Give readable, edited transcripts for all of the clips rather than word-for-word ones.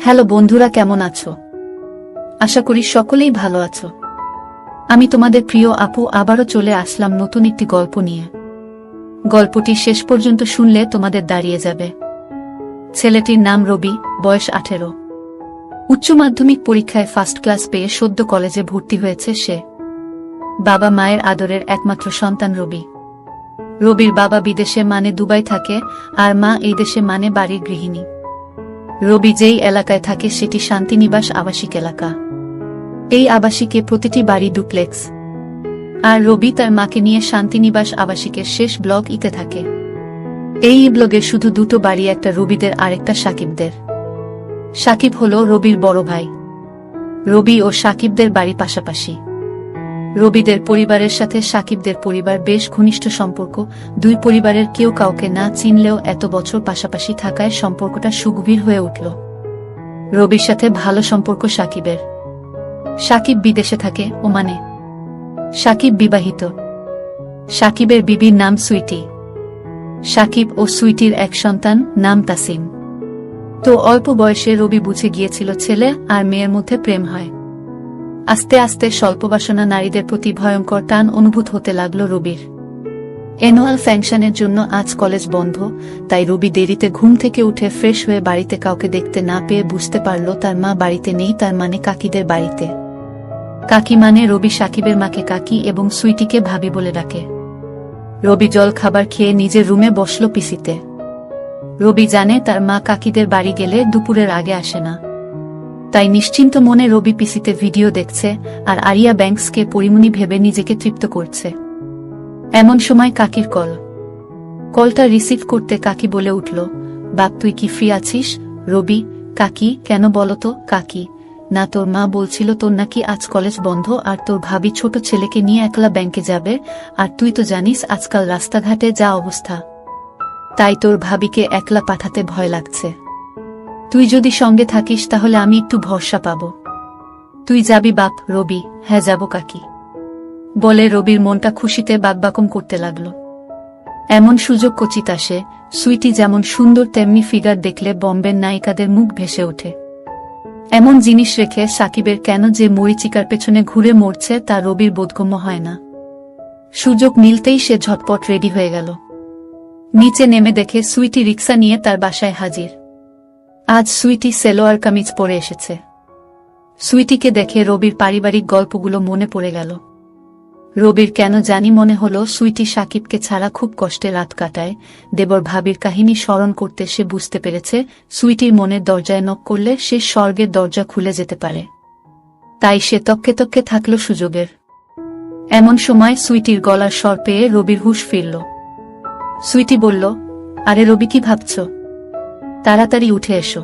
Hello বন্ধুরা, কেমন আছো? আশা করি সকলেই ভালো আছো। আমি তোমাদের প্রিয় আপু আবারও চলে আসলাম নতুন একটি গল্প নিয়ে। গল্পটি শেষ পর্যন্ত শুনলে তোমাদের দাঁড়িয়ে যাবে। ছেলেটির নাম রবি, বয়স 18। উচ্চ মাধ্যমিক পরীক্ষায় ফার্স্ট ক্লাস পেয়ে সদ্য কলেজে ভর্তি হয়েছে সে। বাবা মায়ের আদরের একমাত্র সন্তান রবি। রবির বাবা বিদেশে মানে দুবাই থাকে, আর মা এই দেশে মানে বাড়ির গৃহিণী। রবি যেই এলাকায় থাকে সেটি শান্তিনিবাস আবাসিক এলাকা। এই আবাসিকে প্রতিটি বাড়ি ডুপ্লেক্স। আর রবি তার মাকে নিয়ে শান্তিনিবাস আবাসিকের শেষ ব্লক ইতে থাকে। এই ব্লগে শুধু দুটো বাড়ি, একটা রবিদের আরেকটা সাকিবদের। সাকিব হল রবির বড় ভাই। রবি ও সাকিবদের বাড়ি পাশাপাশি। রবিদের পরিবারের সাথে সাকিবদের পরিবার বেশ ঘনিষ্ঠ সম্পর্ক। দুই পরিবারের কেউ কাউকে না চিনলেও এত বছর পাশাপাশি থাকায় সম্পর্কটা সুগভীর হয়ে উঠল। রবির সাথে ভালো সম্পর্ক সাকিবের। সাকিব বিদেশে থাকে, ওমানে। সাকিব বিবাহিত। সাকিবের বিবির নাম সুইটি। সাকিব ও সুইটির এক সন্তান, নাম তাসিম। তো অল্প বয়সে রবি বুঝে গিয়েছিল ছেলে আর মেয়ের মধ্যে প্রেম হয়। আস্তে আস্তে স্বল্পবাসনা নারীদের প্রতি ভয়ঙ্কর টান অনুভূত হতে লাগল রবির। অ্যানুয়াল ফাংশনের জন্য আজ কলেজ বন্ধ, তাই রবি দেরিতে ঘুম থেকে উঠে ফ্রেশ হয়ে বাড়িতে কাউকে দেখতে না পেয়ে বুঝতে পারল তার মা বাড়িতে নেই, তার মানে কাকিদের বাড়িতে। কাকি মানে রবি সাকিবের মাকে কাকি এবং সুইটিকে ভাবি বলে ডাকে। রবি জল খাবার খেয়ে নিজের রুমে বসল পিসিতে। রবি জানে তার মা কাকিদের বাড়ি গেলে দুপুরের আগে আসে না, তাই নিশ্চিন্ত মনে রবি পিসিতে ভিডিও দেখছে আর আরিয়া ব্যাংকসকে পরিমণি ভেবে নিজেকে তৃপ্ত করছে। এমন সময় কাকির কল। কলটা রিসিভ করতে কাকি বলে উঠল, বাপ তুই কি ফ্রি আছিস? রবি, কাকি, কেন বলতো? কাকি, না তোর মা বলছিল তোর নাকি আজ কলেজ বন্ধ আর তোর ভাবি ছোট ছেলেকে নিয়ে একলা ব্যাংকে যাবে, আর তুই তো জানিস আজকাল রাস্তাঘাটে যা অবস্থা, তাই তোর ভাবিকে একলা পাঠাতে ভয় লাগছে। তুই যদি সঙ্গে থাকিস তাহলে আমি একটু ভরসা পাব। তুই যাবি বাপ? রবি, হ্যাঁ যাব কাকি বলে রবির মনটা খুশিতে বাকবাকম করতে লাগল। এমন সুযোগ কচিত আসে। সুইটি যেমন সুন্দর তেমনি ফিগার দেখলে বম্বের নায়িকাদের মুখ ভেসে ওঠে। এমন জিনিস রেখে সাকিবের কেন যে মরিচিকার পেছনে ঘুরে মরছে তা রবির বোধগম্য হয় না। সুযোগ মিলতেই সে ঝটপট রেডি হয়ে গেল। নিচে নেমে দেখে সুইটি রিক্সা নিয়ে তার বাসায় হাজির। আজ সুইটি সেলোয়ার কামিজ পরে এসেছে। সুইটিকে দেখে রবির পারিবারিক গল্পগুলো মনে পড়ে গেল। রবির কেন জানি মনে হলো সুইটি সাকিবকে ছাড়া খুব কষ্টে রাত কাটায়। দেবর ভাবির কাহিনী স্মরণ করতে সে বুঝতে পেরেছে সুইটির মনের দরজায় নক করলে সে স্বর্গের দরজা খুলে যেতে পারে। তাই সে তককে তককে থাকল সুযোগের। এমন সময় সুইটির গলার স্বর পেয়ে রবির হুঁশ ফিরল। সুইটি বলল, আরে রবি, কি ভাবছ? তাড়াতাড়ি উঠে এসো।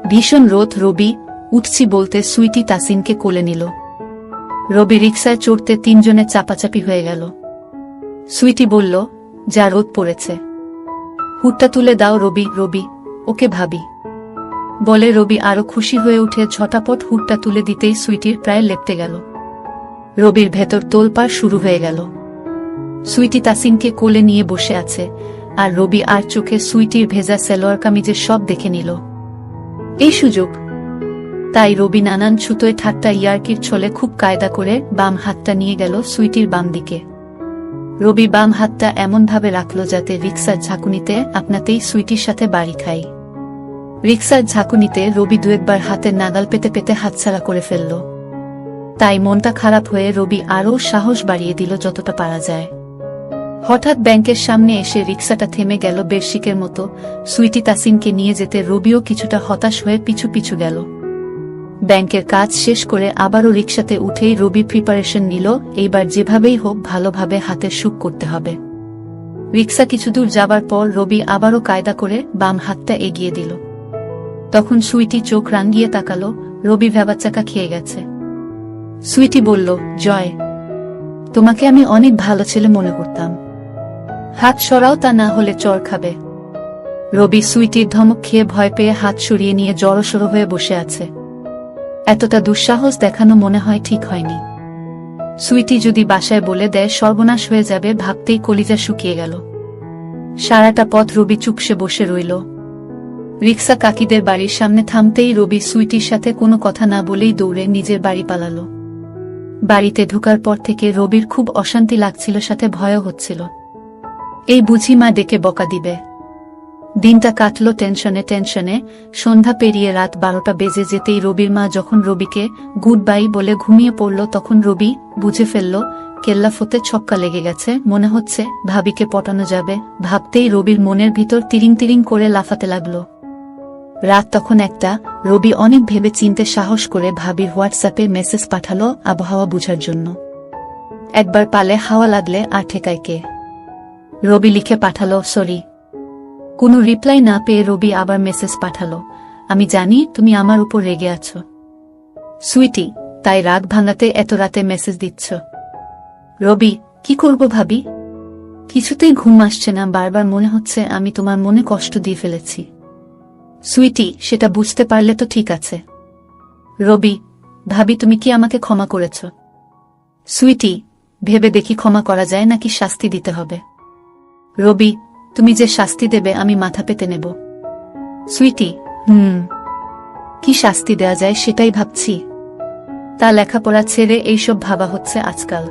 ভীষণ রোদ। রবি, উঠছি বলতে সুইটি তাসিনকে কোলে নিল। রবি রিক্সায় চড়তে তিনজনে চাপাচাপি হয়ে গেল। সুইটি বলল, যা রোদ পড়েছে, হুডটা তুলে দাও। রবি, রবি, ওকে ভাবি বলে রবি আরো খুশি হয়ে উঠে ঝটাপট হুডটা তুলে দিতেই সুইটির প্রায় লেপটে গেল। রবির ভেতর তোলপাড় শুরু হয়ে গেল। সুইটি তাসিনকে কোলে নিয়ে বসে আছে, আর রবি আর চোখে সুইটির ভেজা সেলোয়ার কামিজের সব দেখে নিল। এই সুযোগ। তাই রবি নানান ছুতোয় ঠাট্টা ইয়ার্কির ছলে খুব কায়দা করে বাম হাতটা নিয়ে গেল সুইটির বাম দিকে। রবি বাম হাতটা এমনভাবে রাখল যাতে রিক্সার ঝাঁকুনিতে আপনাতেই সুইটির সাথে বাড়ি খাই। রিক্সার ঝাঁকুনিতে রবি দু একবার হাতের নাগাল পেতে পেতে হাতছাড়া করে ফেলল। তাই মনটা খারাপ হয়ে রবি আরও সাহস বাড়িয়ে দিল যতটা পারা যায়। হঠাৎ ব্যাংকের সামনে এসে রিক্সাটা থেমে গেল বেরশিকের মতো। সুইটি তাসিনকে নিয়ে যেতে রবিও কিছুটা হতাশ হয়ে পিছু পিছু গেল। ব্যাংকের কাজ শেষ করে আবারও রিক্সাতে উঠেই রবি প্রিপারেশন নিল, এইবার যেভাবেই হোক ভালোভাবে হাতের সুখ করতে হবে। রিক্সা কিছু দূর যাবার পর রবি আবারও কায়দা করে বাম হাতটা এগিয়ে দিল। তখন সুইটি চোখ রাঙিয়ে তাকালো। রবি ভ্যাবাচ্চাকা খেয়ে গেছে। সুইটি বলল, জয়, তোমাকে আমি অনেক ভালো ছেলে মনে করতাম। হাত সরাও, তা না হলে চর খাবে। রবি সুইটির ধমক খেয়ে ভয় পেয়ে হাত সরিয়ে নিয়ে জড়সড় হয়ে বসে আছে। এতটা দুঃসাহস দেখানো মনে হয় ঠিক হয়নি। সুইটি যদি বাসায় বলে দেয় সর্বনাশ হয়ে যাবে ভাবতেই কলিজা শুকিয়ে গেল। সারাটা পথ রবি চুপসে বসে রইল। রিক্সা কাকিদের বাড়ির সামনে থামতেই রবি সুইটির সাথে কোনো কথা না বলেই দৌড়ে নিজের বাড়ি পালালো। বাড়িতে ঢোকার পর থেকে রবির খুব অশান্তি লাগছিল, সাথে ভয়ও হচ্ছিল। এই বুঝি মা ডেকে বকা দিবে। দিনটা কাটল টেনশনে। সন্ধ্যা পেরিয়ে রাত 12টা বেজে যেতেই রবির মা যখন রবিকে গুড বাই বলে ঘুমিয়ে পড়ল, তখন রবি বুঝে ফেলল কেল্লাফতে ছক্কা লেগে গেছে। মনে হচ্ছে ভাবিকে পটানো যাবে। ভাবতেই রবির মনের ভিতর তিরিং তিরিং করে লাফাতে লাগলো। রাত তখন 1টা। রবি অনেক ভেবে চিনতে সাহস করে ভাবির হোয়াটসঅ্যাপে মেসেজ পাঠালো আবহাওয়া বুঝার জন্য। একবার পালে হাওয়া লাগলে আর ঠেকায় কে। রবি লিখে পাঠালো সরি। কোনো রিপ্লাই না পেয়ে রবি আবার মেসেজ পাঠালো, আমি জানি তুমি আমার উপর রেগে আছো সুইটি, তাই রাগ ভাঙাতে এত রাতে মেসেজ দিচ্ছ। রবি কি করব ভাবি, কিছুতেই ঘুম আসছে না, বারবার মনে হচ্ছে আমি তোমার মনে কষ্ট দিয়ে ফেলেছি। সুইটি সেটা বুঝতে পারলে তো ঠিক আছে। রবি ভাবি তুমি কি আমাকে ক্ষমা করেছ? সুইটি ভেবে দেখি ক্ষমা করা যায় নাকি শাস্তি দিতে হবে। রবি তুমি যে শাস্তি দেবে আমি মাথা পেতে নেব। সুইটি কি শাস্তি দেয়া যায় সেটাই ভাবছি। তা লেখাপড়া ছেড়ে এইসব ভাবা হচ্ছে আজকাল।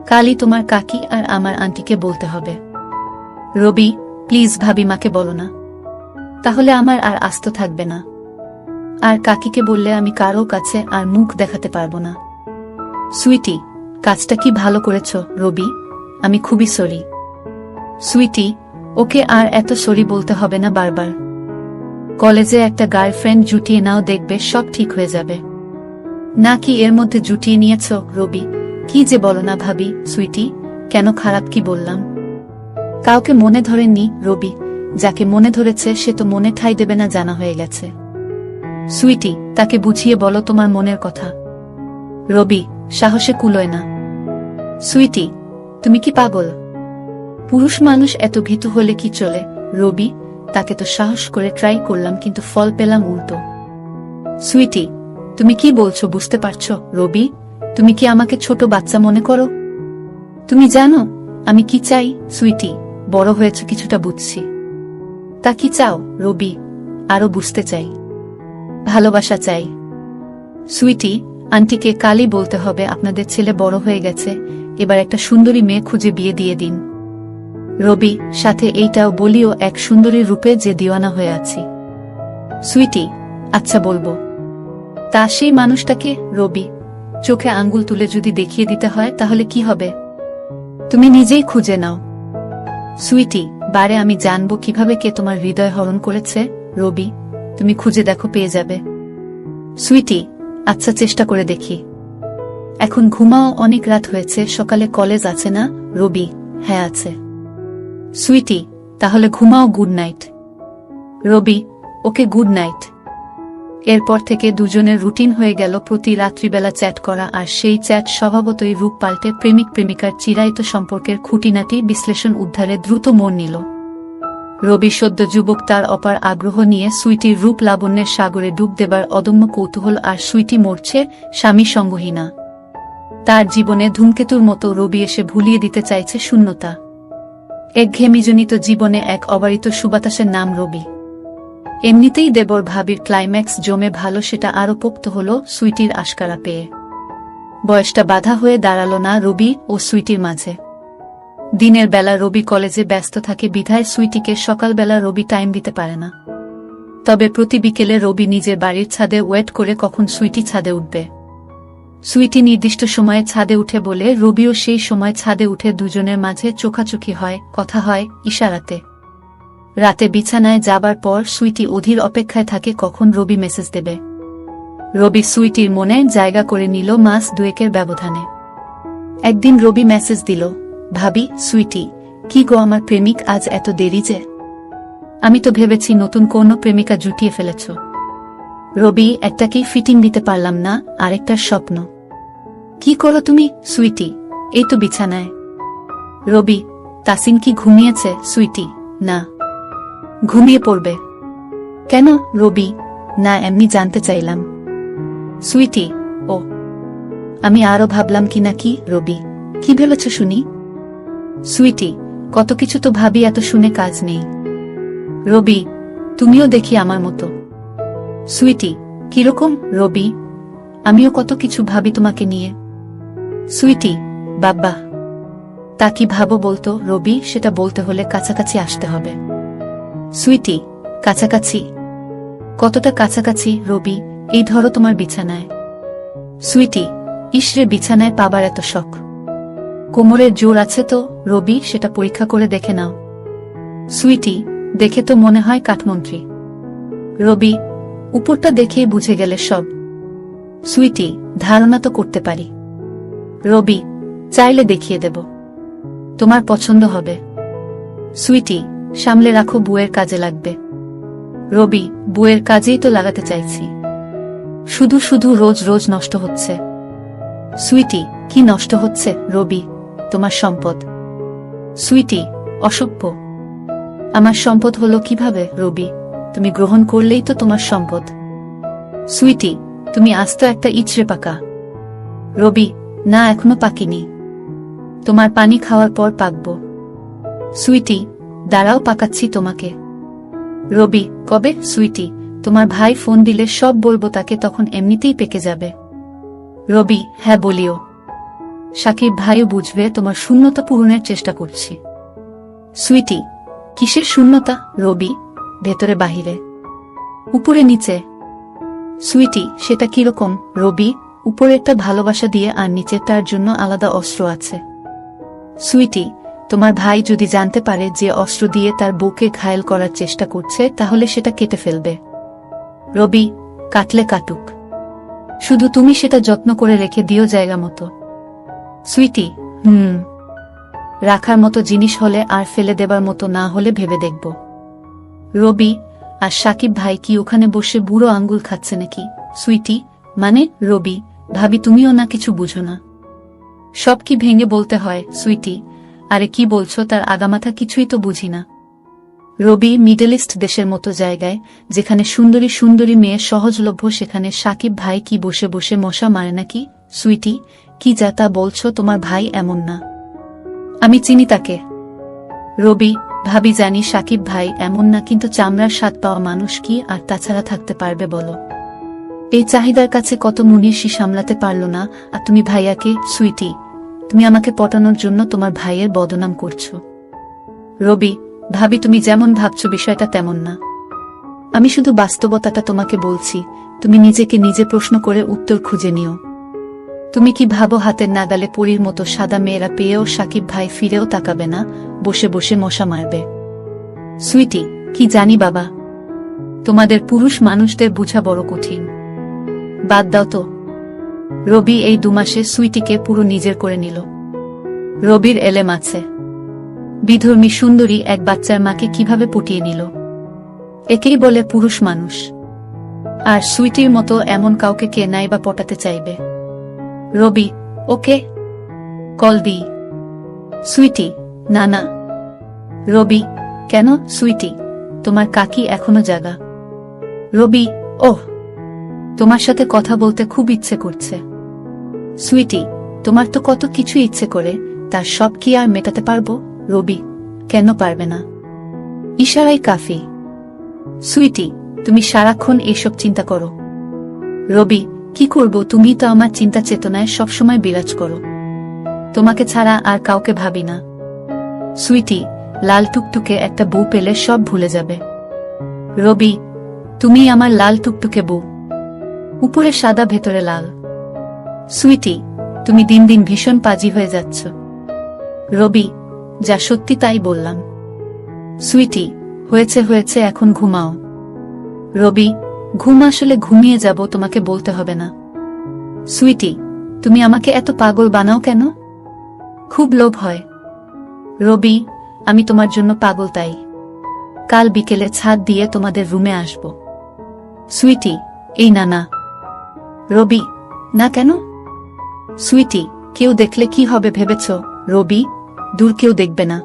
কালই তোমার কাকি আর আমার আন্টিকে বলতে হবে। রবি প্লিজ ভাবি মাকে বলো না, তাহলে আমার আর আস্ত থাকবে না। আর কাকিকে বললে আমি কারো কাছে আর মুখ দেখাতে পারবো না। সুইটি কাজটা কি ভালো করেছ রবি, আমি খুবই সরি। সুইটি ওকে আর এত সরি বলতে হবে না বারবার। কলেজে একটা গার্লফ্রেন্ড জুটিয়ে নাও, দেখবে সব ঠিক হয়ে যাবে। নাকি এর মধ্যে জুটিয়ে নিয়েছ? রবি কি যে বলো না ভাবি। সুইটি কেন, খারাপ কি বললাম? কাউকে মনে ধরেননি রবি, যাকে মনে ধরেছে সে তো মনে ঠাঁই দেবে না, জানা হয়ে গেছে। সুইটি তাকে বুঝিয়ে বলো তোমার মনের কথা। রবি সাহসে কুলোয় না। সুইটি তুমি কি পাগল? পুরুষ মানুষ এত ভীতু হলে কি চলে? রবি তাকে তো সাহস করে ট্রাই করলাম কিন্তু ফল পেলাম উল্টো। সুইটি তুমি কি বলছো বুঝতে পারছো? রবি তুমি কি আমাকে ছোট বাচ্চা মনে করো? তুমি জানো আমি কি চাই? সুইটি বড় হয়েছে কিছুটা বুঝছি। তা কি চাও? রবি আরো বুঝতে চাই, ভালোবাসা চাই। সুইটি আন্টিকে কালই বলতে হবে আপনাদের ছেলে বড় হয়ে গেছে, এবার একটা সুন্দরী মেয়ে খুঁজে বিয়ে দিয়ে দিন। রবি সাথে এইটাও বলিও এক সুন্দরীর রূপে যে দিওয়ানা হয়ে আছি। সুইটি আচ্ছা বলবো। তা সেই মানুষটাকে? রবি চোখে আঙ্গুল তুলে যদি দেখিয়ে দিতে হয় তাহলে কি হবে? তুমি নিজেই খুঁজে নাও। সুইটি বারে আমি জানবো কিভাবে কে তোমার হৃদয় হরণ করেছে? রবি তুমি খুঁজে দেখো, পেয়ে যাবে। সুইটি আচ্ছা চেষ্টা করে দেখি। এখন ঘুমাও, অনেক রাত হয়েছে, সকালে কলেজ আছে না? রবি হ্যাঁ আছে। সুইটি তাহলে ঘুমাও, গুড নাইট। রবি ওকে গুড নাইট। এরপর থেকে দুজনের রুটিন হয়ে গেল প্রতি রাত্রিবেলা চ্যাট করা, আর সেই চ্যাট স্বভাবতই রূপ পাল্টে প্রেমিক প্রেমিকার চিরায়ত সম্পর্কের খুঁটিনাটি বিশ্লেষণ উদ্ধারে দ্রুত মোড় নিল। রবি সদ্য যুবক, তার অপার আগ্রহ নিয়ে সুইটির রূপ লাবণ্যের সাগরে ডুব দেবার অদম্য কৌতূহল, আর সুইটি মরছে স্বামী সঙ্গহীনা। তার জীবনে ধূমকেতুর মতো রবি এসে ভুলিয়ে দিতে চাইছে শূন্যতা। একঘেয়েমিজনিত জীবনে এক অবারিত সুবাতাসের নাম রবি। এমনিতেই দেবর ভাবির ক্লাইম্যাক্স জমে ভালো, সেটা আরো পোক্ত হল সুইটির আশকারা পেয়ে। বয়সটা বাধা হয়ে দাঁড়ালো না রবি ও সুইটির মাঝে। দিনের বেলা রবি কলেজে ব্যস্ত থাকে বিধায় সুইটিকে সকালবেলা রবি টাইম দিতে পারে না। তবে প্রতি বিকেলে রবি নিজের বাড়ির ছাদে ওয়েট করে কখন সুইটি ছাদে উঠবে। সুইটি নির্দিষ্ট সময়ে ছাদে উঠে বলে রবিও সেই সময় ছাদে উঠে, দুজনের মাঝে চোখাচোখি হয়, কথা হয় ইশারাতে। রাতে বিছানায় যাবার পর সুইটি অধীর অপেক্ষায় থাকে কখন রবি মেসেজ দেবে। রবি সুইটির মনে জায়গা করে নিল মাস দুয়েকের ব্যবধানে। একদিন রবি মেসেজ দিল, ভাবি সুইটি কি গো আমার প্রেমিক আজ এত দেরি যে? আমি তো ভেবেছি নতুন কোন প্রেমিকা জুটিয়ে ফেলেছ। রবি একটাকেই ফিটিং দিতে পারলাম না, আরেকটার স্বপ্ন। কি করো তুমি? সুইটি এই তো বিছানায়। রবি তাসিন কি ঘুমিয়েছে? সুইটি না, ঘুমিয়ে পড়বে। কেন? রবি না, এমনি জানতে চাইলাম। সুইটি ও আমি আরো ভাবলাম কি নাকি। রবি কি ভেবেছ শুনি? সুইটি কত কিছু তো ভাবি, এত শুনে কাজ নেই। রবি তুমিও দেখি আমার মতো। সুইটি, কিরকম রবি? আমিও কত কিছু ভাবি তোমাকে নিয়ে। সুইটি, বাবা। তা কি ভাবো বলতো রবি? সেটা বলতে হলে কাছাকাছি আসতে হবে। সুইটি, কাছাকাছি? কতটা কাছাকাছি রবি? এই ধরো তোমার বিছানায়। সুইটি, ইসরে বিছানায় পাবার এত শখ? কোমরের জোর আছে তো রবি? সেটা পরীক্ষা করে দেখে নাও। সুইটি, দেখে তো মনে হয় কাঠমন্ত্রী। রবি, উপরটা দেখেই বুঝে গেলে সব। সুইটি, ধারণা তো করতে পারি। রবি, চাইলে দেখিয়ে দেব, তোমার পছন্দ হবে। সুইটি, সামলে রাখো, বুয়ের কাজে লাগবে। রবি, বুয়ের কাজেই তো লাগাতে চাইছি। শুধু শুধু রোজ রোজ নষ্ট হচ্ছে। সুইটি, কি নষ্ট হচ্ছে রবি? তোমার সম্পদ। সুইটি, অসভ্য। আমার সম্পদ হলো কিভাবে রবি? তুমি গ্রহণ করলেই তো তোমার সম্পদ। সুইটি, তুমি আস্ত একটা ইচড়ে পাকা। রবি, না, এখনো পাকিনি। তোমার পানি খাওয়ার পর পাকবো। সুইটি, দাঁড়াও, পাকাচ্ছি তোমাকে। রবি, কবে? সুইটি, তোমার ভাই ফোন দিলে সব বলবো তাকে, তখন এমনিতেই পেকে যাবে। রবি, হ্যাঁ বলিও। সাকিব ভাইও বুঝবে তোমার শূন্যতা পূরণের চেষ্টা করছি। সুইটি, কিসের শূন্যতা রবি? ভেতরে বাহিরে? উপরে নিচে? সুইটি, সেটা কিরকম রবি? উপরেরটা ভালোবাসা দিয়ে আর নিচেরটার জন্য আলাদা অস্ত্র আছে। সুইটি, তোমার ভাই যদি জানতে পারে যে অস্ত্র দিয়ে তার বউকে ঘায়েল করার চেষ্টা করছে, তাহলে সেটা কেটে ফেলবে। রবি, কাটলে কাটুক, শুধু তুমি সেটা যত্ন করে রেখে দিও জায়গা মতো। সুইটি, রাখার মতো জিনিস হলে, আর ফেলে দেবার মতো না হলে ভেবে দেখব। রবি, আর সাকিব ভাই কি ওখানে বসে বুড়ো আঙ্গুল খাচ্ছে নাকি? সুইটি, মানে রবি, ভাবি তুমিও না কিছু বুঝো না, সব কি ভেঙে বলতে হয়? সুইটি, আরে কি বলছো, তার আগামাথা কিছুই তো বুঝি না। রবি, মিডল ইস্ট দেশের মতো জায়গায় যেখানে সুন্দরী সুন্দরী মেয়ে সহজলভ্য, সেখানে সাকিব ভাই কি বসে বসে মশা মারে নাকি? সুইটি, কি যা তা বলছো, তোমার ভাই এমন না, আমি চিনি তাকে। রবি, ভাবি জানি সাকিব ভাই এমন না, কিন্তু চামড়ার স্বাদ পাওয়া মানুষ কি আর তাছাড়া থাকতে পারবে বলো? এই চাহিদার কাছে কত মুনিশি সামলাতে পারলো না, আর তুমি ভাইয়াকে? সুইটি, তুমি আমাকে পটানোর জন্য তোমার ভাইয়ের বদনাম করছো। রবি, ভাবি তুমি যেমন ভাবছো বিষয়টা তেমন না, আমি শুধু বাস্তবতাটা তোমাকে বলছি, তুমি নিজেকে নিজে প্রশ্ন করে উত্তর খুঁজে নিও। তুমি কি ভাবো হাতের নাগালে পরীর মতো সাদা মেয়েরা পেয়েও সাকিব ভাই ফিরেও তাকাবে না, বসে বসে মশা মারবে? সুইটি, কি জানি বাবা, তোমাদের পুরুষ মানুষদের বুঝা বড় কঠিন। বাদ দাও তো। রবি এই 2 মাসে সুইটিকে পুরো নিজের করে নিল। রবির এলেম আছে, বিধর্মী সুন্দরী এক বাচ্চার মাকে কিভাবে পটিয়ে নিল, একেই বলে পুরুষ মানুষ। আর সুইটির মতো এমন কাউকে কে নাই বা পটাতে চাইবে? রবি, ওকে কল দি। সুইটি, না না। রবি, কেন? সুইটি, তোমার কাকি এখনো জাগা। রবি, ওহ, তোমার সাথে কথা বলতে খুব ইচ্ছে করছে। সুইটি, তোমার তো কত কিছু ইচ্ছে করে, তার সব কি আর মেটাতে পারবো? রবি, কেন পারবে না? ইশারাই কাফি। সুইটি, তুমি সারাক্ষণ এসব চিন্তা করো। রবি, কি করব? তুমি তো আমার চিন্তা চেতনায় সবসময় বিরাজ করো, তোমাকে ছাড়া আর কাউকে ভাবি না। সুইটি, লাল টুকটুকে একটা বউ পেলে সব ভুলে যাবে। রবি, তুমি আমার লাল টুকটুকে বউ, উপরে সাদা ভেতরে লাল। সুইটি, তুমি দিন দিন ভীষণ পাজি হয়ে যাচ্ছ। রবি, যা সত্যি তাই বললাম। সুইটি, হয়েছে হয়েছে, এখন ঘুমাও। রবি, ঘুম আসলে ঘুমিয়ে যাব, তোমাকে বলতে হবে না। সুইটি, তুমি আমাকে এত পাগল বানাও কেন? খুব লোভ হয়। রবি, আমি তোমার জন্য পাগল তাই। কাল বিকেলে ছাদ দিয়ে তোমাদের রুমে আসব। সুইটি, এই না না। রবি, না কেন? সুইটি, কেউ দেখলে কি হবে ভেবেছ? রবি, দূর কেউ দেখবে না,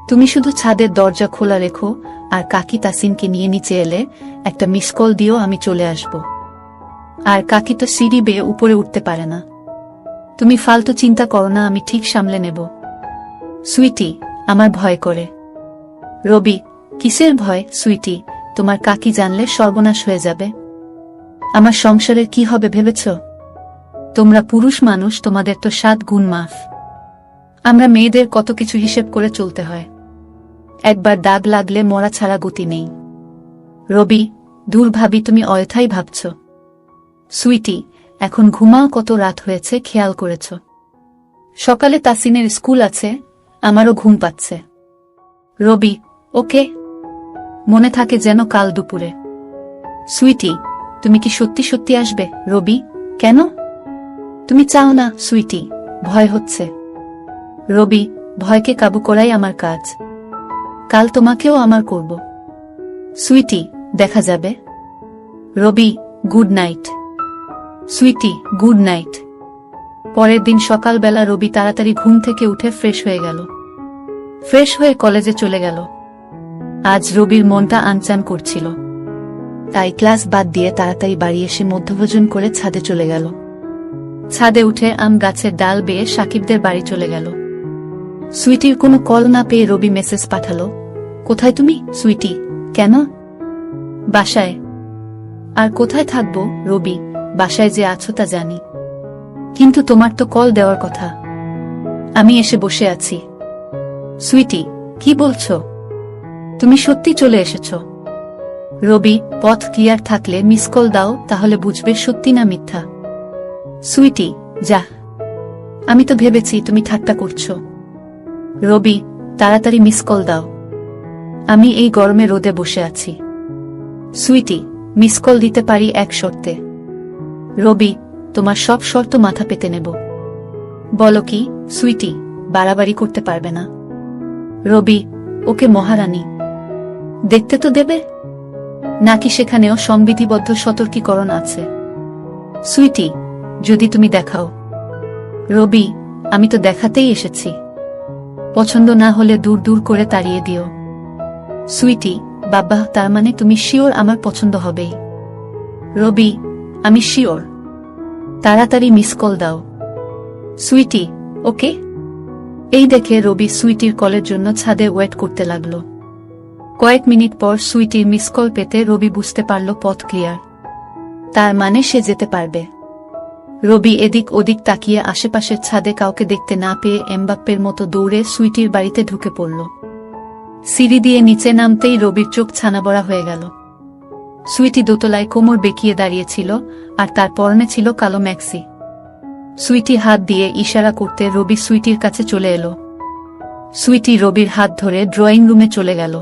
তুমি শুধু ছাদের দরজা খোলা রেখো, আর কাকি তাসিনকে নিয়ে নিচে এলে একটা মিস কল দিও, আমি চলে আসব। আর কাকি তো সিঁড়ি বেয়ে উপরে উঠতে পারে না। তুমি ফালতু চিন্তা করো না, আমি ঠিক সামলে নেব। সুইটি, আমার ভয় করে। রবি, কিসের ভয়? সুইটি, তোমার কাকি জানলে সর্বনাশ হয়ে যাবে। আমার সংসারের কি হবে ভেবেছ? তোমরা পুরুষ মানুষ, তোমাদের তো 7 গুণ মাফ। আমরা মেয়েদের কত কিছু হিসেব করে চলতে হয়। একবার দাগ লাগলে মরা ছাড়া গতি নেই। রবি, দূর ভাবি, তুমি অযথাই ভাবছ। সুইটি, এখন ঘুমাও, কত রাত হয়েছে খেয়াল করেছ? সকালে তাসিনের স্কুল আছে, আমারও ঘুম পাচ্ছে। রবি, ওকে, মনে থাকে যেন কাল দুপুরে। সুইটি, তুমি কি সত্যি সত্যি আসবে? রবি, কেন? তুমি চাও না? সুইটি, ভয় হচ্ছে। রবি, ভয়কে কাবু করাই আমার কাজ। কাল তোমাকেও আমার করব। সুইটি, দেখা যাবে। Robi, good night. Sweety, good night. পরের দিন সকালবেলা রবি তাড়াতাড়ি ঘুম থেকে উঠে ফ্রেশ হয়ে গেল। ফ্রেশ হয়ে কলেজে চলে গেল। আজ রবির মনটা আনচান করছিল, তাই ক্লাস বাদ দিয়ে তাড়াতাড়ি বাড়ি এসে মধ্যভোজন করে ছাদে চলে গেল। ছাদে উঠে আম গাছের ডাল বেয়ে সাকিবদের বাড়ি চলে গেল। সুইটির কোনো কল না পেয়ে রবি মেসেজ পাঠালো, কোথায় তুমি? সুইটি, কেন? বাসায়। আর কোথায় থাকবো রবি, বাসায় যে আছো তা জানি, কিন্তু তোমার তো কল দেওয়ার কথা। আমি এসে বসে আছি। সুইটি, কি বলছো? তুমি সত্যি চলে এসেছ? রবি, পথ ক্লিয়ার থাকলে মিস কল দাও, তাহলে বুঝবে সত্যি না মিথ্যা। সুইটি, যা, আমি তো ভেবেছি তুমি ঠাট্টা করছো। রবি, তাড়াতাড়ি মিস কল দাও, আমি এই গরমে রোদে বসে আছি। সুইটি, মিস কল দিতে পারি এক শর্তে। রবি, তোমার সব শর্ত মাথা পেতে নেব। বলো কি? সুইটি, বাড়াবাড়ি করতে পারবে না। রবি, ওকে মহারানী। দেখতে তো দেবে নাকি সেখানেও সংবিধিবদ্ধ সতর্কীকরণ আছে? সুইটি, যদি তুমি দেখাও। রবি, আমি তো দেখাতেই এসেছি, পছন্দ না হলে দূর দূর করে তাড়িয়ে দিও। সুইটি, বাবা, তার মানে তুমি শিওর আমার পছন্দ হবেই? রবি, আমি শিওর। তাড়াতাড়ি মিস কল দাও। সুইটি, ওকে। এই দেখে রবি সুইটির কলের জন্য ছাদে ওয়েট করতে লাগল। কয়েক মিনিট পর সুইটির মিস কল পেতে রবি বুঝতে পারল পথ ক্লিয়ার, তার মানে সে যেতে পারবে। রবি এদিক ওদিক তাকিয়ে আশেপাশের ছাদে কাউকে দেখতে না পেয়ে এমবাপ্পের মতো দৌড়ে সুইটির বাড়িতে ঢুকে পড়ল। সিঁড়ি দিয়ে নিচে নামতেই রবির চোখ ছানাবড়া হয়ে গেল। সুইটি দোতলায় কোমর বেঁকিয়ে দাঁড়িয়েছিল, আর তার পরনে ছিল কালো ম্যাক্সি। সুইটি হাত দিয়ে ইশারা করতে রবি সুইটির কাছে চলে এলো। সুইটি রবির হাত ধরে ড্রয়িং রুমে চলে গেল।